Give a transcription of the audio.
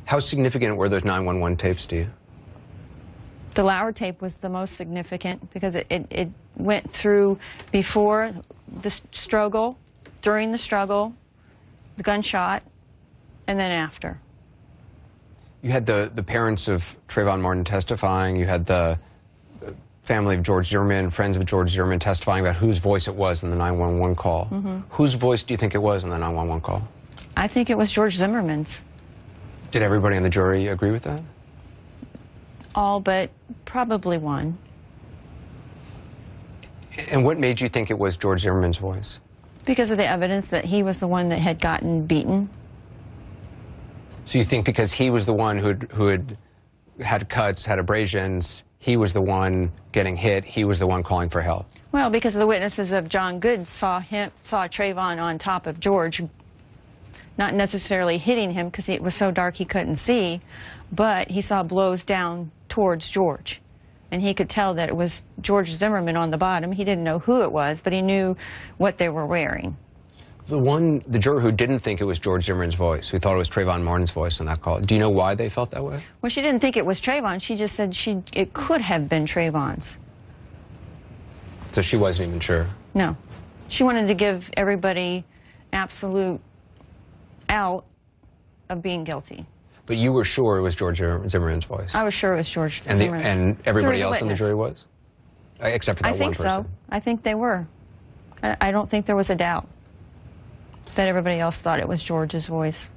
How significant were those 911 tapes to you? The Lauer tape was the most significant because it went through before the struggle, during the struggle, the gunshot, and then after. You had the parents of Trayvon Martin testifying. You had the family of George Zimmerman, friends of George Zimmerman testifying about whose voice it was in the 911 call. Whose voice do you think it was in the 911 call? I think it was George Zimmerman's. Did everybody in the jury agree with that? All but probably one. And what made you think it was George Zimmerman's voice? Because of the evidence that he was the one that had gotten beaten. So you think because he was the one who had cuts, had abrasions, he was the one getting hit, he was the one calling for help? Well, because the witnesses of John Good saw Trayvon on top of George, not necessarily hitting him because it was so dark he couldn't see, but he saw blows down towards George. And he could tell that it was George Zimmerman on the bottom. He didn't know who it was, but he knew what they were wearing. The juror who didn't think it was George Zimmerman's voice, who thought it was Trayvon Martin's voice in that call, do you know why they felt that way? Well, she didn't think it was Trayvon. She just said it could have been Trayvon's. So she wasn't even sure? No. She wanted to give everybody absolute out of being guilty. But you were sure it was George Zimmerman's voice? I was sure it was George Zimmerman's. And everybody else in the jury was? Except for that one person? I think so. I think they were. I don't think there was a doubt that everybody else thought it was George's voice.